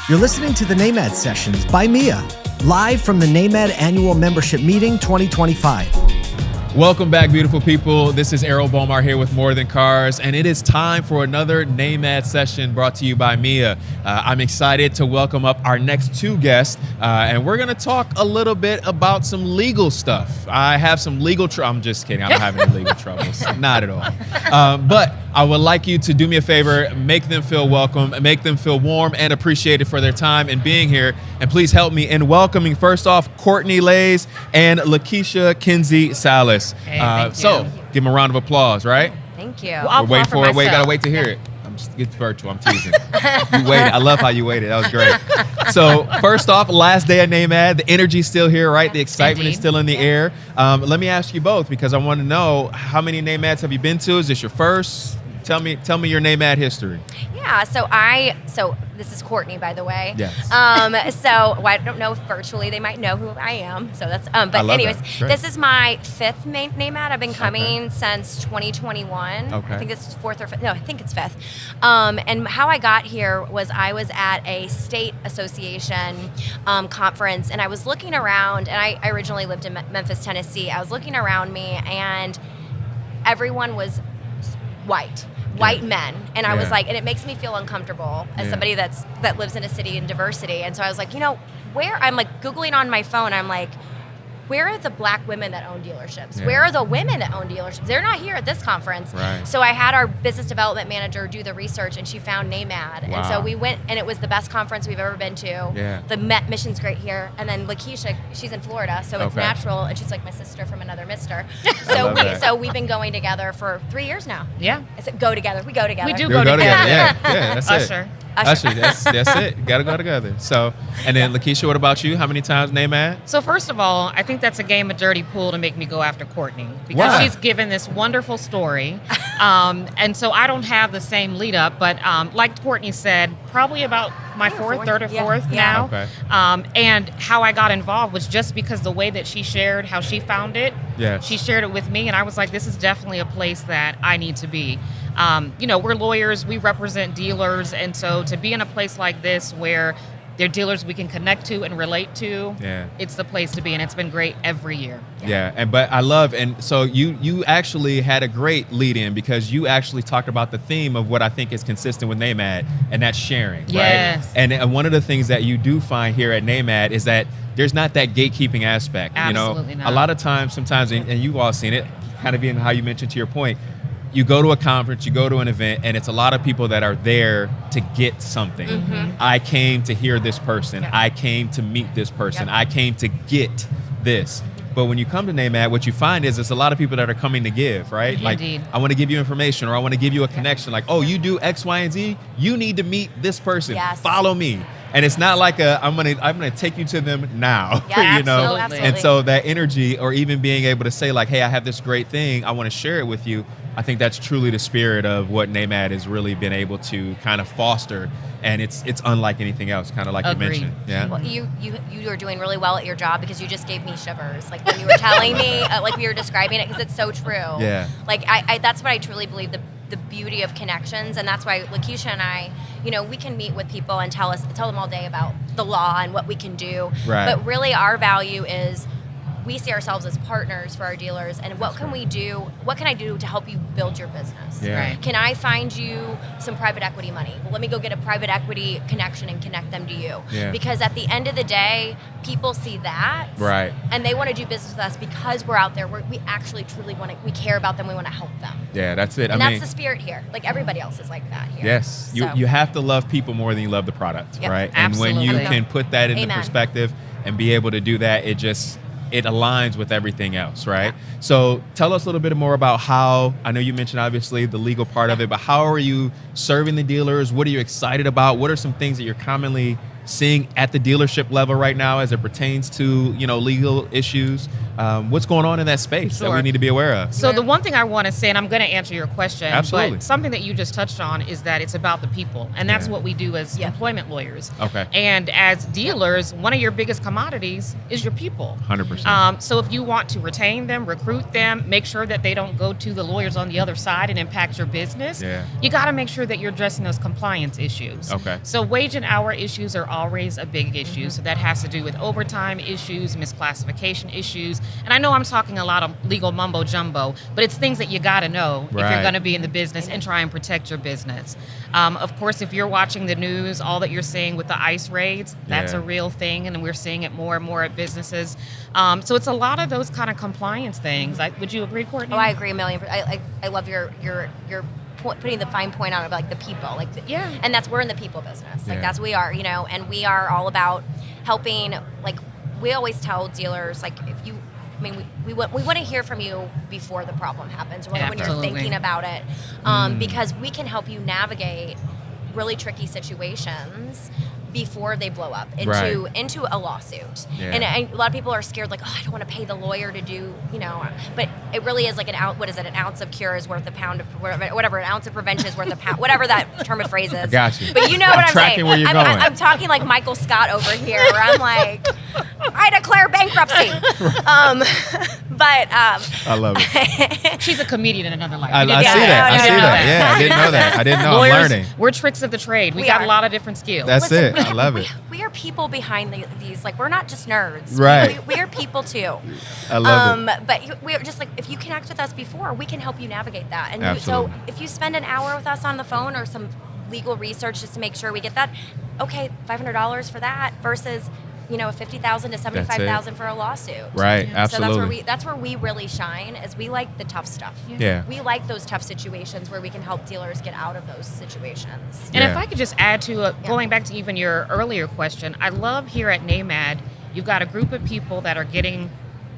You're listening to the NAMAD Sessions by Mia, live from the NAMAD Annual Membership Meeting 2025. Welcome back, beautiful people. This is Errol Bomar here with More Than Cars, and it is time for another NAMAD session brought to you by Mia. I'm excited to welcome up our next two guests, and we're going to talk a little bit about some legal stuff. I have some legal I'm just kidding. I don't have any legal troubles. Not at all. But I would like you to do me a favor, make them feel welcome, make them feel warm and appreciated for their time and being here. And please help me in welcoming, first off, Courtney, Leyes, and LaKisha, Kinsey, Sallis. Hey, thank So, you. give them a round of applause, right? Thank you. We're waiting for it. Wait, gotta wait to hear it. It's virtual. I'm teasing. You waited. I love how you waited. That was great. So first off, last day at NAMAD, the energy's still here, right? The excitement is still in the air. Let me ask you both because I want to know how many NAMADs have you been to? Is this your first? Tell me your NAMAD history. Yeah. So this is Courtney, by the way. Yes. I don't know if virtually they might know who I am. So that's. But anyways, this is my fifth NAMAD. I've been coming since 2021. Okay. I think it's fourth or fifth. No, I think it's fifth. And how I got here was I was at a state association conference, and I was looking around. And I originally lived in Memphis, Tennessee. I was looking around me, and everyone was white men, and I was like, and it makes me feel uncomfortable as somebody that lives in a city in diversity. And so I was like, I'm like Googling on my phone, I'm like, where are the black women that own dealerships? Where are the women that own dealerships? They're not here at this conference. Right. So I had our business development manager do the research, and she found NAMAD. Wow. And so we went, and it was the best conference we've ever been to. Yeah. The mission's great here. And then LaKisha, she's in Florida, so it's natural, and she's like my sister from another mister. So we've been going together for 3 years now. Yeah. I said go together. We go together. We do go together. Yeah, that's Usher. Usher, that's it. Gotta go together. So, and then LaKisha, what about you? How many times NAMAD? So first of all, I think that's a game of dirty pool to make me go after Courtney because she's given this wonderful story. And so I don't have the same lead up, but like Courtney said, probably about my third or fourth now. Okay. And how I got involved was just because the way that she shared how she found it. Yes. She shared it with me, and I was like, this is definitely a place that I need to be. We're lawyers, we represent dealers, and so to be in a place like this where they're dealers we can connect to and relate to, it's the place to be, and it's been great every year. But I love, and so you actually had a great lead in because you actually talked about the theme of what I think is consistent with NAMAD, and that's sharing, yes. right? And one of the things that you do find here at NAMAD is that there's not that gatekeeping aspect. Absolutely not. A lot of times, sometimes, and you've all seen it, kind of being how you mentioned to your point, you go to a conference, you go to an event, and it's a lot of people that are there to get something. Mm-hmm. I came to hear this person. Yeah. I came to meet this person. Yep. I came to get this. But when you come to NAMAD, what you find is it's a lot of people that are coming to give, right? Indeed. Like, I want to give you information, or I want to give you a connection. Like, oh, you do X, Y, and Z? You need to meet this person. Yes. Follow me. And it's not like I'm gonna take you to them now, yeah, absolutely. And so that energy, or even being able to say like, hey, I have this great thing, I want to share it with you. I think that's truly the spirit of what NAMAD has really been able to kind of foster, and it's unlike anything else, kind of like Agreed. You mentioned. Yeah. Well, you are doing really well at your job because you just gave me shivers, like when you were telling me, like we were describing it, because it's so true. Yeah. Like I that's what I truly believe, the beauty of connections, and that's why LaKisha and I, we can meet with people and tell them all day about the law and what we can do. Right. But really, our value is we see ourselves as partners for our dealers, and what can we do? What can I do to help you build your business? Yeah. Right. Can I find you some private equity money? Well, let me go get a private equity connection and connect them to you. Yeah. Because at the end of the day, people see that, right, and they want to do business with us because we're out there. We actually truly we care about them. We want to help them. Yeah, that's it. And that's the spirit here. Like everybody else is like that here. Yes, you have to love people more than you love the product, right? Absolutely. And when you can put that into Amen. perspective and be able to do that, it aligns with everything else, right? Yeah. So tell us a little bit more about how, I know you mentioned obviously the legal part of it, but how are you serving the dealers? What are you excited about? What are some things that you're commonly seeing at the dealership level right now as it pertains to, legal issues? what's going on in that space that we Sure. need to be aware of? So the one thing I want to say, and I'm going to answer your question, Absolutely. but something that you just touched on is that it's about the people, and that's Yeah. what we do as employment lawyers. Okay. And as dealers, one of your biggest commodities is your people. 100%. So if you want to retain them, recruit them, make sure that they don't go to the lawyers on the other side and impact your business, you got to make sure that you're addressing those compliance issues. Okay. So wage and hour issues are always a big issue. So that has to do with overtime issues, misclassification issues. And I know I'm talking a lot of legal mumbo jumbo, but it's things that you got to know if Right. you're going to be in the business and try and protect your business. Of course, if you're watching the news, all that you're seeing with the ICE raids, that's a real thing, and we're seeing it more and more at businesses. So it's a lot of those kind of compliance things. Would you agree, Courtney? Oh, I agree a million. I love your putting the fine point on it, like the people, like and we're in the people business, like that's what we are, and we are all about helping. Like we always tell dealers, like if you. I mean, we want to hear from you before the problem happens, or when you're thinking about it, because we can help you navigate really tricky situations before they blow up into a lawsuit. And a lot of people are scared, like, oh, I don't want to pay the lawyer to do, but it really is like an ounce of cure is worth a pound of whatever, an ounce of prevention is worth a pound, whatever that term of phrase is. I got you. But you know what I'm tracking saying. where you're going. I'm talking like Michael Scott over here, where I'm like, I declare bankruptcy. I love it. She's a comedian in another life. I see that. Yeah, I didn't know that. I didn't know. Lawyers, I'm learning. We're tricks of the trade. We got a lot of different skills. That's it. I love it. We are people behind these. Like, we're not just nerds. Right. We are people too. I love it. But we're just like, if you connect with us before, we can help you navigate that. And Absolutely. so if you spend an hour with us on the phone or some legal research just to make sure we get that, okay, $500 for that versus $50,000 to $75,000 for a lawsuit. Right, absolutely. So that's where we really shine, is we like the tough stuff. Yeah. We like those tough situations where we can help dealers get out of those situations. And if I could just add to going back to even your earlier question, I love here at NAMAD, you've got a group of people that are getting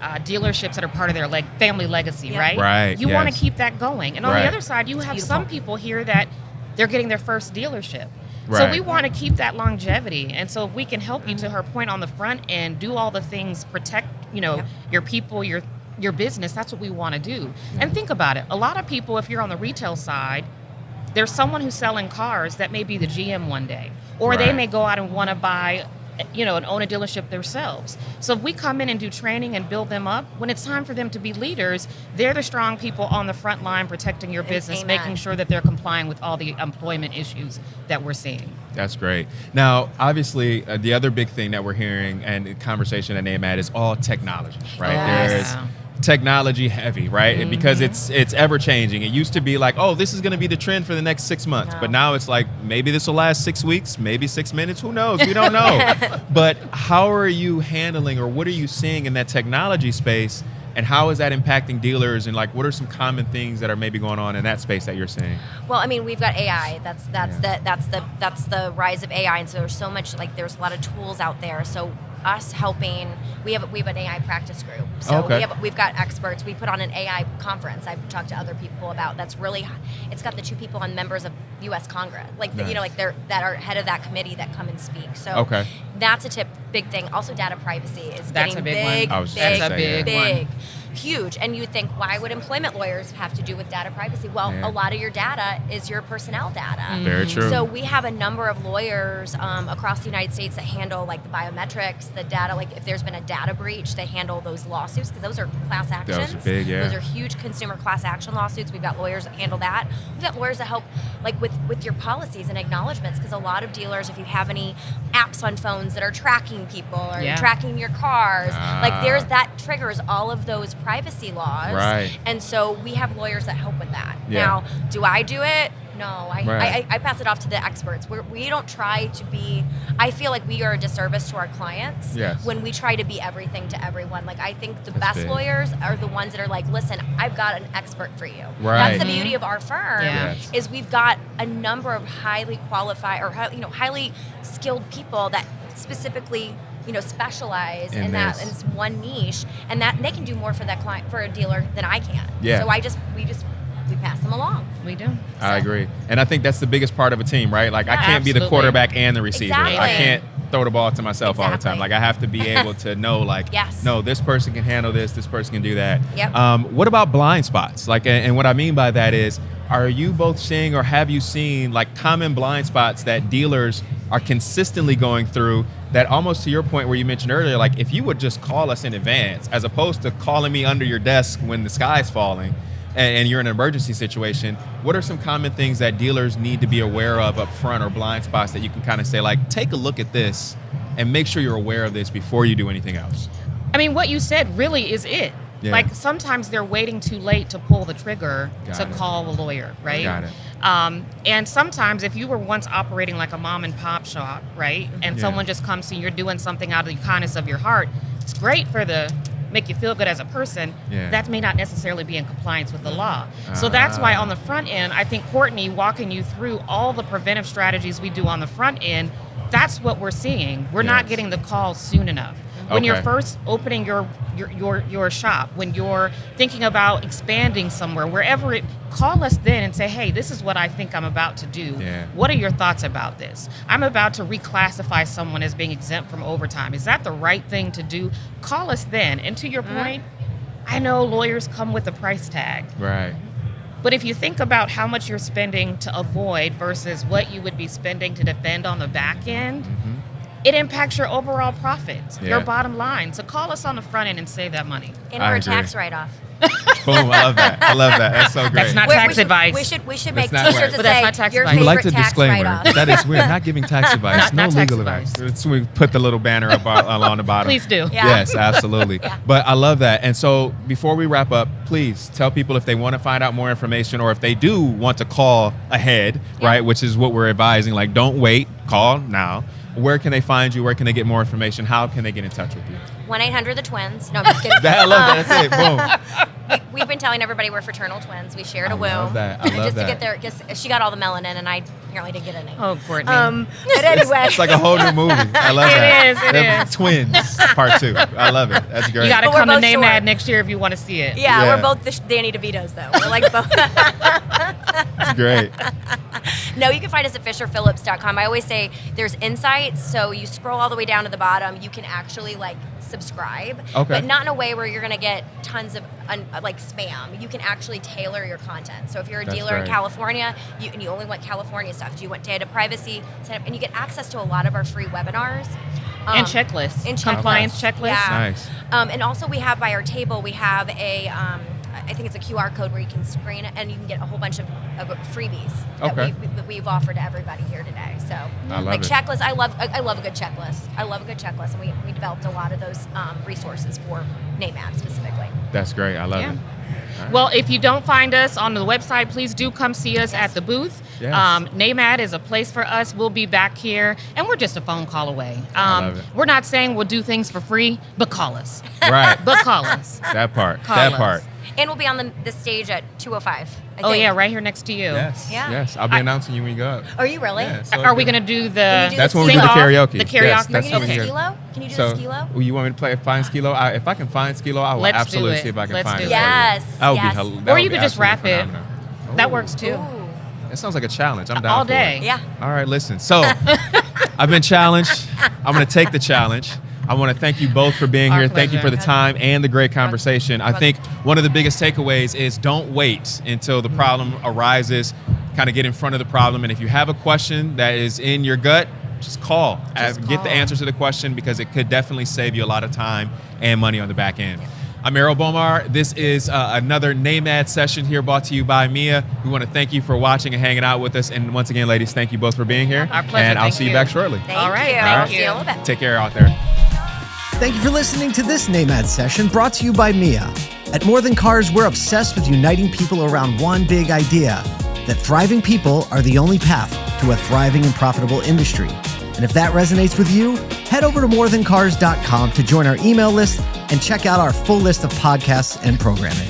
dealerships that are part of their family legacy, right? Right. You want to keep that going. And on the other side, you have beautiful. some people here that they're getting their first dealership. Right. So we want to keep that longevity. And so if we can help you, to her point, on the front end, do all the things, protect, your people, your business, that's what we want to do. And think about it. A lot of people, if you're on the retail side, there's someone who's selling cars that may be the GM one day, or they may go out and want to buy, and own a dealership themselves. So if we come in and do training and build them up, when it's time for them to be leaders, they're the strong people on the front line protecting your business, making sure that they're complying with all the employment issues that we're seeing. That's great. Now, obviously, the other big thing that we're hearing and the conversation at NAMAD is all technology, right? Yes. There's technology heavy, right? And because it's ever changing. It used to be like, oh, this is going to be the trend for the next 6 months. But now it's like, maybe this will last 6 weeks, maybe 6 minutes. Who knows? We don't know. But how are you handling, or what are you seeing in that technology space? And how is that impacting dealers? And what are some common things that are maybe going on in that space that you're seeing? Well, I mean, we've got AI. That's the rise of AI, and so there's so much. There's a lot of tools out there. So us helping, we have an AI practice group. So we've got experts. We put on an AI conference. I've talked to other people about. That's really, it's got the 2 people and members of U.S. Congress, they're that are head of that committee that come and speak. So that's a big thing. Also, data privacy is getting big. I was just gonna say, big. Huge. And you think, why would employment lawyers have to do with data privacy? Well, a lot of your data is your personnel data. Very true. So we have a number of lawyers across the United States that handle the biometrics, the data. If there's been a data breach, they handle those lawsuits, because those are class actions. Those are big, Those are huge consumer class action lawsuits. We've got lawyers that handle that. We've got lawyers that help with your policies and acknowledgments, because a lot of dealers, if you have any apps on phones that are tracking people or tracking your cars, that triggers all of those privacy laws. Right. And so we have lawyers that help with that. Now, do I do it? No, I pass it off to the experts. We don't try to be, I feel like we are a disservice to our clients when we try to be everything to everyone. I think the best lawyers are the ones that are listen, I've got an expert for you. Right. That's the beauty of our firm, is we've got a number of highly qualified or highly skilled people that specifically specialize in that, in one niche, and that they can do more for that client, for a dealer, than I can. Yeah. So we just we pass them along. We do. I agree. And I think that's the biggest part of a team, right? Like, I can't be the absolutely. quarterback and the receiver. Exactly. I can't throw the ball to myself all the time. Exactly. Like, I have to be able to know, like, Yes. no, this person can handle this person can do that. Yep. What about blind spots? Like, and what I mean by that is, are you both seeing or have you seen, like, common blind spots that dealers are consistently going through that, almost to your point where you mentioned earlier, like, if you would just call us in advance as opposed to calling me under your desk when the sky's falling and you're in an emergency situation, what are some common things that dealers need to be aware of up front, or blind spots that you can kind of say, like, take a look at this and make sure you're aware of this before you do anything else? I mean, what you said really is it. Yeah. Like, sometimes they're waiting too late to pull the trigger Got to it. call a lawyer, right? Got it. And sometimes if you were once operating like a mom and pop shop, right, and Yeah. someone just comes to you, you're doing something out of the kindness of your heart, it's great for the make you feel good as a person. Yeah. That may not necessarily be in compliance with the law. So that's why on the front end, I think Courtney walking you through all the preventive strategies we do on the front end, that's what we're seeing. We're not Yes. getting the call soon enough. When you're Okay. first opening your shop, when you're thinking about expanding somewhere, wherever it, call us then and say, hey, this is what I think I'm about to do. Yeah. What are your thoughts about this? I'm about to reclassify someone as being exempt from overtime. Is that the right thing to do? Call us then. And to your point, I know lawyers come with a price tag. Right. But if you think about how much you're spending to avoid versus what you would be spending to defend on the back end, it impacts your overall profits, your Yeah. bottom line. So call us on the front end and save that money. And I for a agree. tax write-off. Boom. I love that. I love that. That's so great. That's not We- tax we should- advice. We should That's make not T-shirts right. that But that's say not tax your advice. We favorite like to tax disclaimer. write-off. That is, we're not giving tax advice. Not no tax legal advice. advice. So we put the little banner up on the bottom. Please do. Yeah. Yes, absolutely. But I love that. And so before we wrap up, please tell people if they want to find out more information, or if they do want to call ahead, right, which is what we're advising. Like, don't wait, call now. Where can they find you? Where can they get more information? How can they get in touch with you? 1-800-THE-TWINS. No, I'm just kidding. I love that. That's it. Boom. We've been telling everybody we're fraternal twins. We shared a womb. love that. I And love just that. to get there, because she got all the melanin, and I apparently didn't get any. Oh, Courtney. But anyway. It's like a whole new movie. I love It that. is, it They're is. Twins, part 2. I love it. That's great. you got to But we're come to both NAMAD short. next year if you want to see it. Yeah, Yeah. we're both the Danny DeVitos, though. We're like both. That's great. No, you can find us at FisherPhillips.com. I always say there's insights, so you scroll all the way down to the bottom. You can actually like subscribe, Okay. but not in a way where you're going to get tons of like spam. You can actually tailor your content. So if you're a That's dealer in great. California, and you only want California stuff, do you want data privacy, and you get access to a lot of our free webinars. And checklists. and Compliance checklists. checklists. Yeah. Nice. And also we have by our table, we have a, I think it's a QR code where you can screen it and you can get a whole bunch of freebies Okay. that we've offered to everybody here today. So I love like it. checklists, I love a good checklist. I love a good checklist, and we developed a lot of those resources for NAMAD specifically. That's great. I love Yeah. it. Well, if you don't find us on the website, please do come see us at the booth. Yes. NAMAD is a place for us. We'll be back here, and we're just a phone call away. I love it. We're not saying we'll do things for free, but call us. Right. But call us. That part. Call that us. part. And we'll be on the stage at 2:05. I Oh, think. yeah, right here next to you. Yes. Yeah. Yes. I'll be announcing you when you go up. Are you really? Yeah, so Are we good. going to do Can you the do That's when we do the sing-off? karaoke. The Yes, karaoke? that's Can you do when the we hear. skilo? Can you do So, the skilo? you want me to find Skilo? If I can find Skilo, I will Let's do absolutely it. see if I can Let's find do it. it. Yes. That would yes. be that Or would you be could just rap absolutely it. phenomenal. That Ooh. works too. Ooh. That sounds like a challenge. I'm down All for day. it. Yeah. All right, listen. So, I've been challenged. I'm going to take the challenge. I want to thank you both for being Our here. Thank you for pleasure. the time and the great conversation. I Welcome. think one of the biggest takeaways is don't wait until the problem arises. Kind of get in front of the problem. And if you have a question that is in your gut, just call. Just Get the call. answer to the question, because it could definitely save you a lot of time and money on the back end. I'm Errol Bomar. This is another NAMAD session here, brought to you by Mia. We want to thank you for watching and hanging out with us. And once again, ladies, thank you both for being here. Our pleasure. And I'll Thank see you you. back shortly. Thank All right, you. thank I'll see you in a you. little bit. Take care out there. Thank you for listening to this NAMAD session brought to you by Mia. At More Than Cars, we're obsessed with uniting people around one big idea, that thriving people are the only path to a thriving and profitable industry. And if that resonates with you, head over to morethancars.com to join our email list and check out our full list of podcasts and programming.